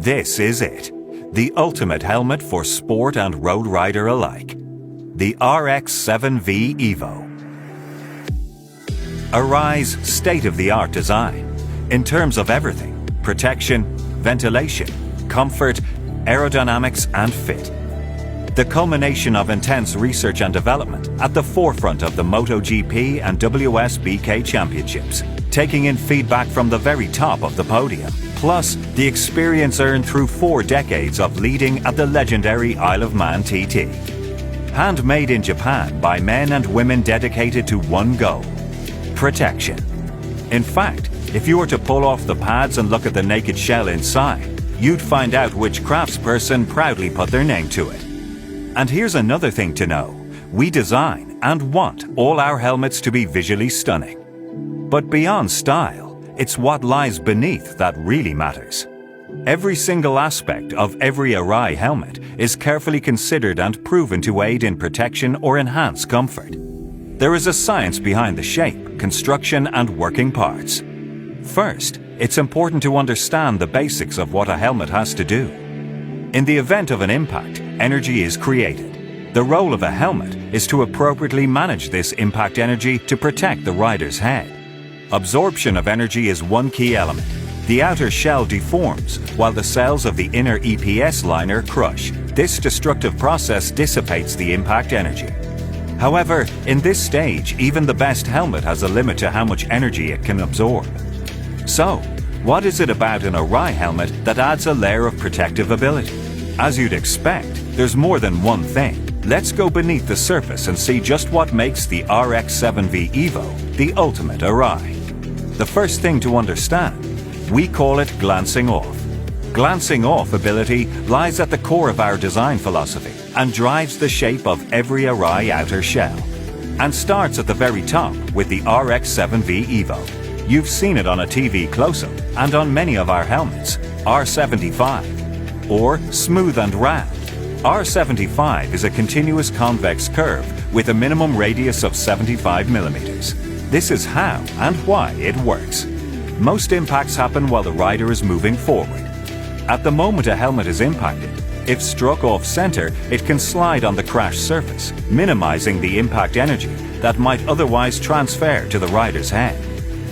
This is it, the ultimate helmet for sport and road rider alike, the RX-7V EVO. Arai's state-of-the-art design, in terms of everything: protection, ventilation, comfort, aerodynamics and fit. The culmination of intense research and development at the forefront of the MotoGP and WSBK championships, taking in feedback from the very top of the podium, plus the experience earned through 4 decades of leading at the legendary Isle of Man TT. Handmade in Japan by men and women dedicated to one goal: protection. In fact, if you were to pull off the pads and look at the naked shell inside, you'd find out which craftsperson proudly put their name to it. And here's another thing to know: we design and want all our helmets to be visually stunning. But beyond style, it's what lies beneath that really matters. Every single aspect of every Arai helmet is carefully considered and proven to aid in protection or enhance comfort. There is a science behind the shape, construction and working parts. First, it's important to understand the basics of what a helmet has to do. In the event of an impact, energy is created. The role of a helmet is to appropriately manage this impact energy to protect the rider's head. Absorption of energy is one key element. The outer shell deforms, while the cells of the inner EPS liner crush. This destructive process dissipates the impact energy. However, in this stage, even the best helmet has a limit to how much energy it can absorb. So, what is it about an Arai helmet that adds a layer of protective ability? As you'd expect, there's more than one thing. Let's go beneath the surface and see just what makes the RX-7V EVO the ultimate Arai. The first thing to understand: we call it glancing off. Glancing off ability lies at the core of our design philosophy and drives the shape of every Arai outer shell, and starts at the very top with the RX-7V EVO. You've seen it on a TV close-up and on many of our helmets. R75, or smooth and round. R75 is a continuous convex curve with a minimum radius of 75 millimeters. This is how and why it works. Most impacts happen while the rider is moving forward. At the moment a helmet is impacted, if struck off center, it can slide on the crash surface, minimizing the impact energy that might otherwise transfer to the rider's head.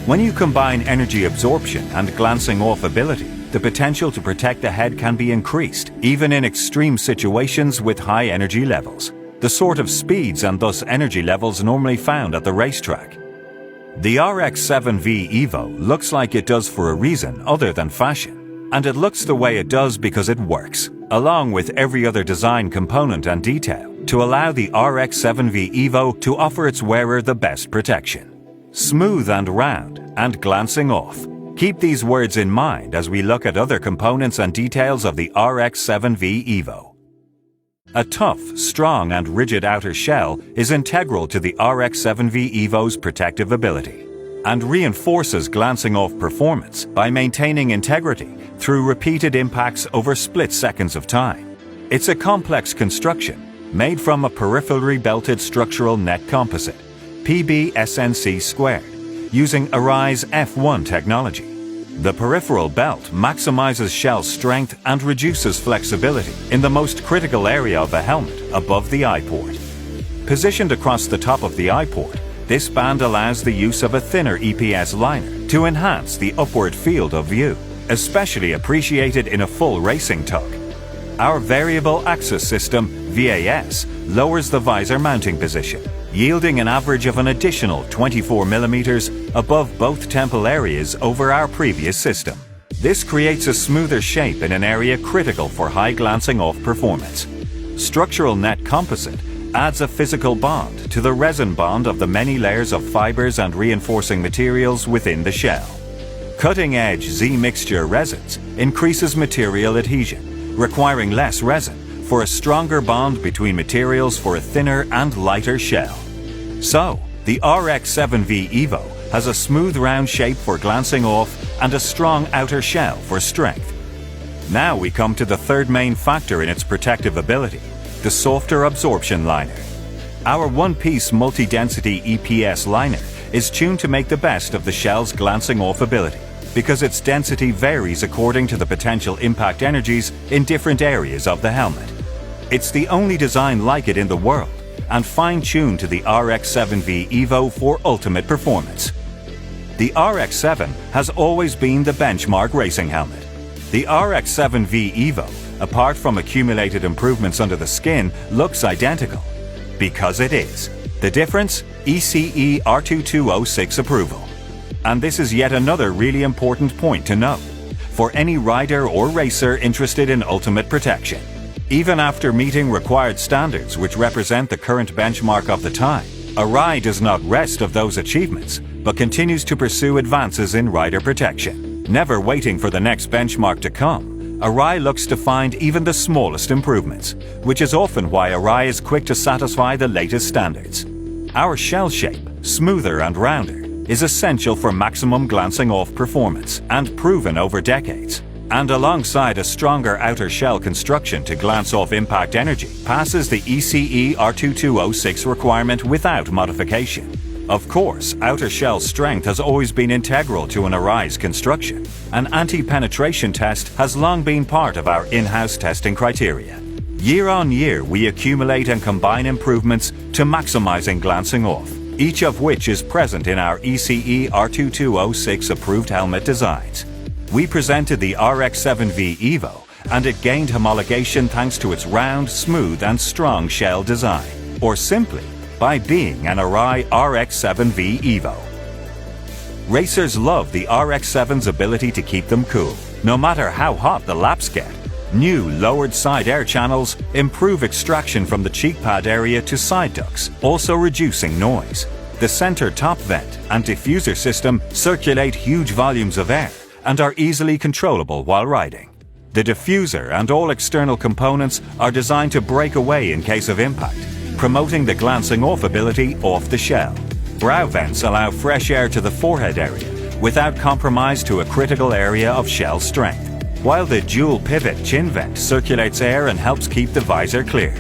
When you combine energy absorption and glancing off ability, the potential to protect the head can be increased, even in extreme situations with high energy levels, the sort of speeds and thus energy levels normally found at the racetrack. The RX-7V EVO looks like it does for a reason other than fashion, and it looks the way it does because it works, along with every other design component and detail, to allow the RX-7V EVO to offer its wearer the best protection. Smooth and round, and glancing off. Keep these words in mind as we look at other components and details of the RX-7V EVO. A tough, strong and rigid outer shell is integral to the RX-7V EVO's protective ability, and reinforces glancing off performance by maintaining integrity through repeated impacts over split seconds of time. It's a complex construction, made from a peripherally belted structural net composite, PBSNC², using Arai's F1 technology. The peripheral belt maximizes shell strength and reduces flexibility in the most critical area of the helmet, above the eye port. Positioned across the top of the eye port, this band allows the use of a thinner EPS liner to enhance the upward field of view, especially appreciated in a full racing tug. Our variable axis system, VAS, lowers the visor mounting position, yielding an average of an additional 24 millimeters above both temple areas over our previous system. This creates a smoother shape in an area critical for high glancing off performance. Structural net composite adds a physical bond to the resin bond of the many layers of fibers and reinforcing materials within the shell. Cutting-edge Z-mixture resins increases material adhesion, requiring less resin for a stronger bond between materials for a thinner and lighter shell. So, the RX-7V EVO has a smooth round shape for glancing off and a strong outer shell for strength. Now we come to the third main factor in its protective ability: the softer absorption liner. Our one-piece multi-density EPS liner is tuned to make the best of the shell's glancing off ability. because its density varies according to the potential impact energies in different areas of the helmet. It's the only design like it in the world, and fine-tuned to the RX-7V EVO for ultimate performance. The RX-7 has always been the benchmark racing helmet. The RX-7V EVO, apart from accumulated improvements under the skin, looks identical. Because it is. The difference? ECE R2206 approval. And this is yet another really important point to note for any rider or racer interested in ultimate protection. Even after meeting required standards which represent the current benchmark of the time, Arai does not rest of those achievements, but continues to pursue advances in rider protection. Never waiting for the next benchmark to come, Arai looks to find even the smallest improvements, which is often why Arai is quick to satisfy the latest standards. Our shell shape, smoother and rounder, is essential for maximum glancing off performance and proven over decades. And alongside a stronger outer shell construction to glance off impact energy, passes the ECE R2206 requirement without modification. Of course, outer shell strength has always been integral to an Arai's construction. An anti-penetration test has long been part of our in-house testing criteria. Year on year, we accumulate and combine improvements to maximizing glancing off, each of which is present in our ECE R2206 approved helmet designs. We presented the RX-7V EVO, and it gained homologation thanks to its round, smooth and strong shell design, or simply by being an Arai RX-7V EVO. Racers love the RX-7's ability to keep them cool, no matter how hot the laps get. New lowered side air channels improve extraction from the cheek pad area to side ducts, also reducing noise. The center top vent and diffuser system circulate huge volumes of air and are easily controllable while riding. The diffuser and all external components are designed to break away in case of impact, promoting the glancing off ability off the shell. Brow vents allow fresh air to the forehead area without compromise to a critical area of shell strength, while the dual pivot chin vent circulates air and helps keep the visor clear.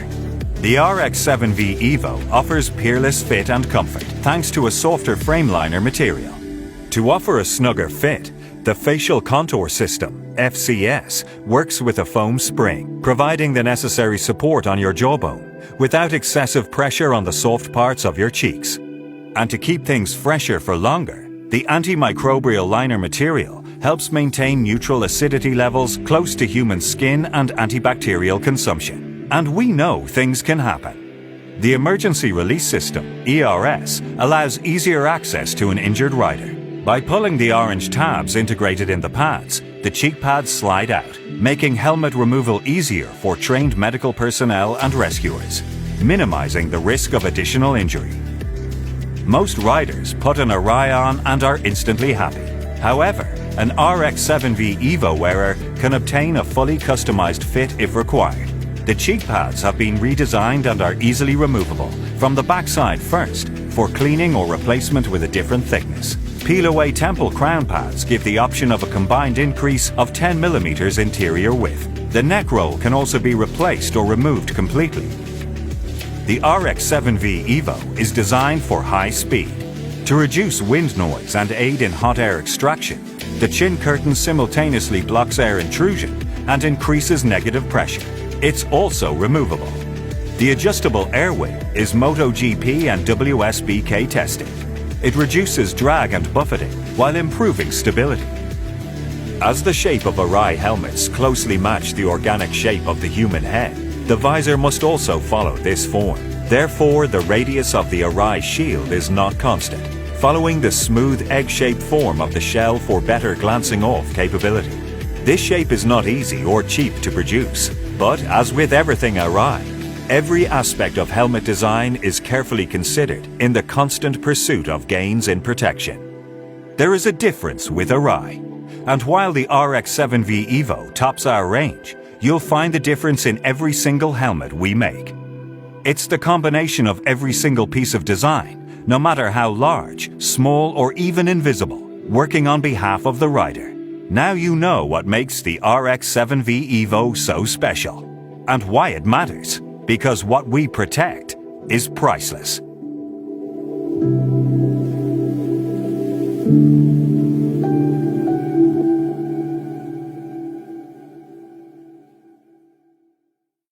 The RX-7V EVO offers peerless fit and comfort thanks to a softer frameliner material. To offer a snugger fit, the facial contour system, FCS, works with a foam spring, providing the necessary support on your jawbone without excessive pressure on the soft parts of your cheeks. And to keep things fresher for longer, the antimicrobial liner material helps maintain neutral acidity levels close to human skin and antibacterial consumption. And we know things can happen. The Emergency Release System, ERS, allows easier access to an injured rider. By pulling the orange tabs integrated in the pads, the cheek pads slide out, making helmet removal easier for trained medical personnel and rescuers, minimizing the risk of additional injury. Most riders put an Arai on and are instantly happy. However, an RX-7V EVO wearer can obtain a fully customized fit if required. The cheek pads have been redesigned and are easily removable, from the backside first, for cleaning or replacement with a different thickness. Peel-away temple crown pads give the option of a combined increase of 10 mm interior width. The neck roll can also be replaced or removed completely. The RX-7V EVO is designed for high speed. To reduce wind noise and aid in hot air extraction, the chin curtain simultaneously blocks air intrusion and increases negative pressure. It's also removable. The adjustable air wing is MotoGP and WSBK tested. It reduces drag and buffeting while improving stability. As the shape of Arai helmets closely match the organic shape of the human head, the visor must also follow this form. Therefore, the radius of the Arai shield is not constant, following the smooth egg-shaped form of the shell for better glancing off capability. This shape is not easy or cheap to produce, but as with everything Arai, every aspect of helmet design is carefully considered in the constant pursuit of gains in protection. There is a difference with Arai, and while the RX-7V EVO tops our range, you'll find the difference in every single helmet we make. It's the combination of every single piece of design, no matter how large, small, or even invisible, working on behalf of the rider. Now you know what makes the RX-7V EVO so special, and why it matters, because what we protect is priceless.